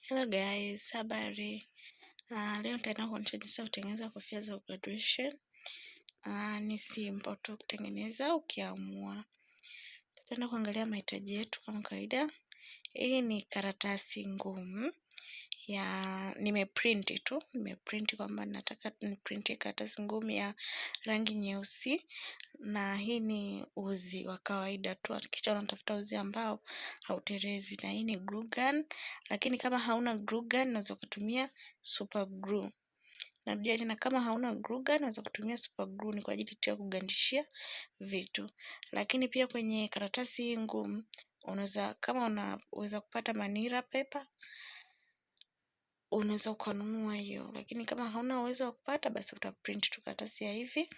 Hello guys, habari. Leo nitaenda kuonyesha jinsi ya kutengeneza kofia za graduation. Ni simple tu kutengeneza ukiamua. Tutaenda kuangalia mahitaji yetu kama kawaida. Hii ni karatasi ngumu nimeprint kwamba nataka niprint karatasi ngumu ya rangi nyeusi, na hii ni uzi wa kawaida tu, kisha unatafuta uzi ambao hauterezi, na hii ni glue gun, lakini kama hauna glue gun unaweza kutumia super glue. Narudia tena, kama hauna glue gun unaweza kutumia super glue, ni kwa ajili tu ya kugandishia vitu. Lakini pia kwenye karatasi hii ngumu unaweza kupata manila paper, unaweza kununua hiyo, lakini kama hauna uwezo wa kupata, basi utaprint tu karatasi ya hivi.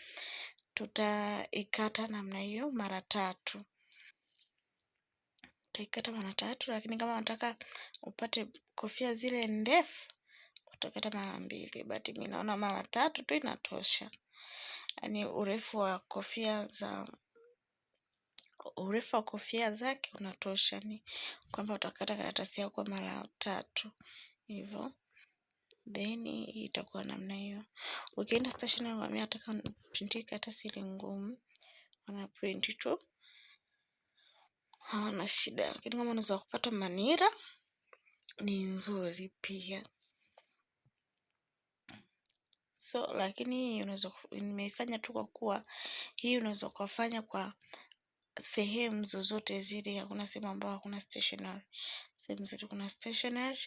Tutaikata namna hiyo mara 3. Utaikata mara 3, lakini kama unataka upate kofia zile ndefu utakata mara 2, but mimi naona mara 3 tu inatosha. Yaani urefu wa kofia zake unatosha, ni kwamba utakata karatasi yako mara 3 hivyo, then itakuwa namna hiyo. Ukienda stationery unaambia nataka print karatasi ile ngumu, wana print tu, hawana shida. Lakini kama unaweza kupata manila ni nzuri pia. Lakini nimeifanya tu kwa kuwa hii unaweza kufanya kwa sehemu zozote zile, hakuna sehemu ambayo hakuna stationery. Sehemu zote kuna stationery,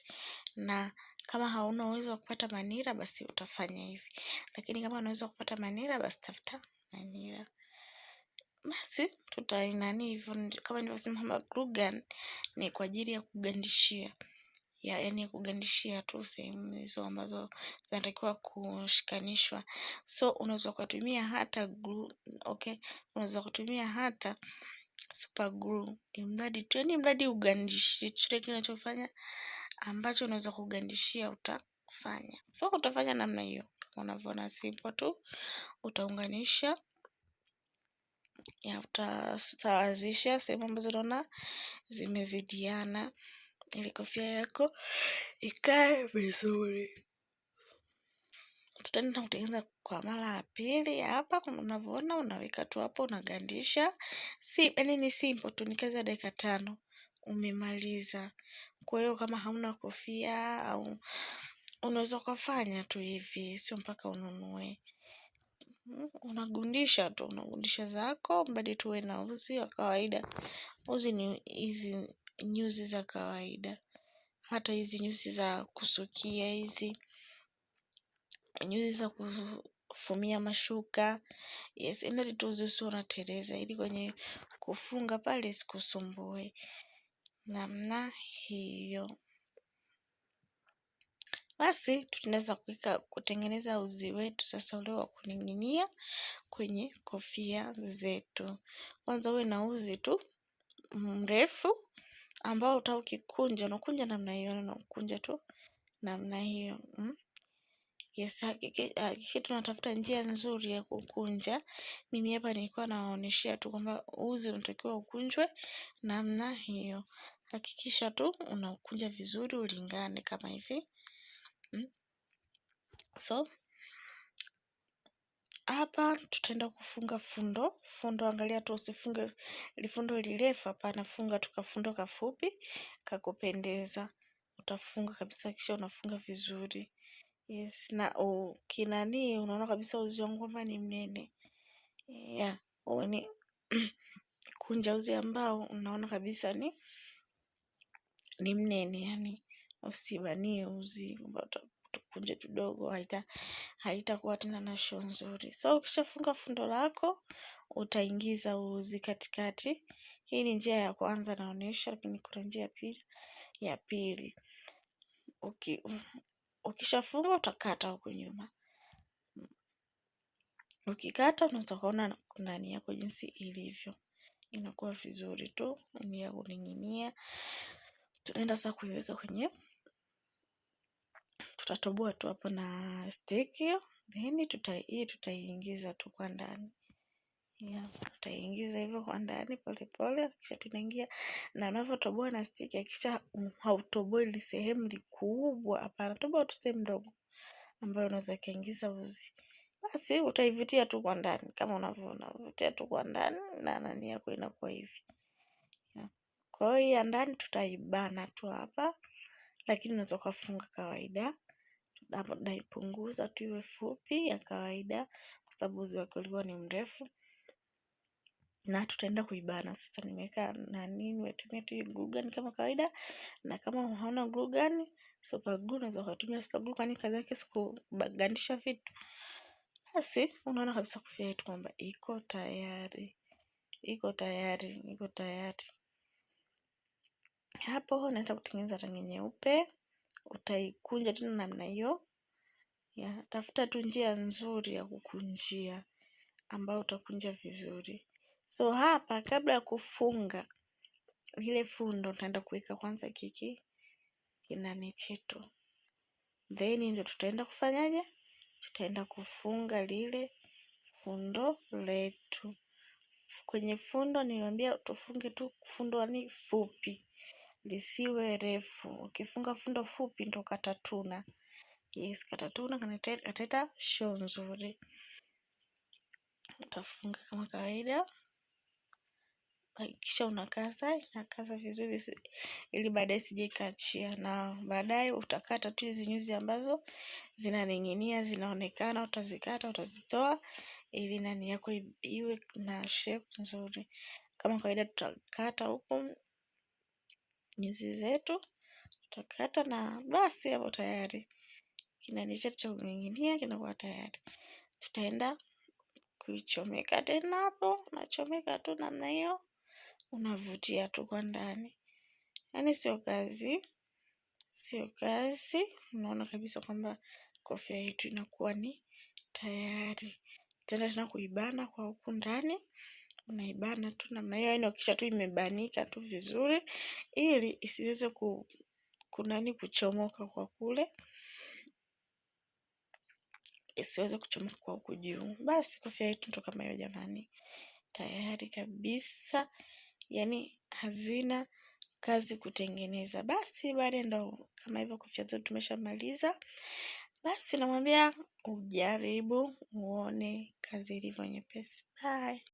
na kama hauna uwezo wa kupata manila basi utafanya hivi. Lakini kama unaweza kupata manila basi tafuta manila. Basi tutainani hivyo, kama nilivyosema glue gun ni kwa ajili ya kugandishia. Yaani kugandishia tu sehemu hizo ambazo zinatakiwa kushikanishwa. So unaweza kutumia hata glue, okay? Unaweza kutumia hata super glue. Mradi ugandishie chochote kinachofanya ambacho unaweza kugandishia utafanya. So utafanya namna hiyo. Kama unavyoona simple tu, utaunganisha, utasawazisha sehemu ambazo unaona zimezidiana ili kofia yako ikae vizuri. Tutaenda kutengeneza kwa mara ya pili. Hapa kama unavyoona, unaweka tu hapo, unagandisha. Yaani ni simple tu, ni kazi ya dakika 5 umemaliza. Kwa hiyo kama hauna kofia au unaweza kufanya tu hivi, sio mpaka ununue. Unagundisha zako, mbali tuwe na uzi wa kawaida. Uzi ni hizi nyuzi za kawaida, hata hizi nyuzi za kusukia, hizi nyuzi za kufumia mashuka. Yes, mbali tu uzi usio unatereza, ili kwenye kufunga pale isikusumbue. Namna hiyo. Basi tunaweza kutengeneza uzi wetu sasa ule wa kuning'inia kwenye kofia zetu. Kwanza uwe na uzi tu mrefu ambao ukikunja, unakunja namna hiyo, na ukunja tu namna hiyo. Yes, hakika tunatafuta njia nzuri ya kukunja. Mimi hapa nilikuwa nawaonyeshia tu kwamba uzi unatakiwa ukunjwe namna hiyo. Hakikisha tu unakunja vizuri ulingane kama hivi. So hapa tutaenda kufunga fundo. Angalia tu usifunge lifundo lirefu, hapana, funga tu kafundo kafupi kakupendeza. Utafunga kabisa, kisha unafunga vizuri. Yes, na unaona kabisa uzi wangu kwamba ni mnene. Yeah, ni kunja uzi ambao unaona kabisa ni mnene, yani usibanie uzi ambao tukunje tudogo, haitakuwa tena na show nzuri. So ukishafunga fundo lako, utaingiza uzi katikati. Hii ni njia ya kwanza naonesha, lakini kuna njia ya pili. Ukishafunga utakata huko nyuma. Ukikata unaweza kuona ndani yako jinsi ilivyo. Inakuwa vizuri tu, ni ya kuning'inia. Tunaenda sasa kuiweka kwenye, tutatoboa tu hapo na stick hiyo, then tutaiingiza tu kwa ndani. Utaingiza hivyo kwa ndani polepole, kisha tunaingia na unavyotoboa na stiki, kisha hautoboi ile sehemu kubwa, hapana, toboa tu sehemu ndogo ambayo unaweza kaingiza uzi. Basi utaivutia tu kwa ndani kama unavyoona, uvutia tu kwa ndani na nani yako inakuwa hivi. Kwa hiyo ya ndani tutaibana tu hapa, lakini unaweza kufunga kawaida. Tutaipunguza tu iwe fupi ya kawaida kwa sababu uzi wake ulikuwa ni mrefu. Na tutaenda kuibana. Sasa nimeweka nimetumia tu glue gun kama kawaida, na kama hauna glue gun, super glue unaweza kutumia super glue, kwani kazi yake sikugandisha vitu. Basi unaona kabisa kofia yetu kwamba iko tayari. Iko tayari. Hapo naenda kutengeneza rangi nyeupe. Utaikunja tu namna hiyo. Tafuta tu njia nzuri ya kukunjia ambayo utakunja vizuri. So hapa kabla ya kufunga ile fundo tutaenda kuweka kwanza kinani chetu. Then ndio tutaenda kufanyaje? Tutaenda kufunga lile fundo letu. Kwenye fundo niwaambia tufunge tu fundo ni fupi, lisiwe refu. Ukifunga fundo fupi ndo katatuna. Yes, katatuna kataleta show nzuri. Utafunga kama kawaida. Kisha unakaza vizuri ili baadaye sije ikaachia, na baadaye utakata tu hizi nyuzi ambazo zinaning'inia zinaonekana, utazikata utazitoa ili nani yako iwe na shape nzuri. Kama kawaida tutakata huko nyuzi zetu, tutakata na basi hapo tayari kinani chetu cha kuning'inia kinakuwa tayari. Tutaenda kuichomeka tena hapo, unachomeka tu namna hiyo, unavutia tu kwa ndani. Yaani sio kazi. Unaona kabisa kwamba kofia yetu inakuwa ni tayari. Tena kuibana kwa huku ndani, unaibana tu namna hiyo, yaani ukisha tu imebanika tu vizuri ili isiweze kuchomoka kwa kule. Isiweze kuchomoka kwa huku juu. Basi kofia yetu ndo kama hiyo jamani. Tayari kabisa. Yaani hazina kazi kutengeneza. Basi baada ndo kama hivyo kofia zetu tumeshamaliza. Basi namwambia ujaribu uone kazi ilivyo nyepesi. Bye.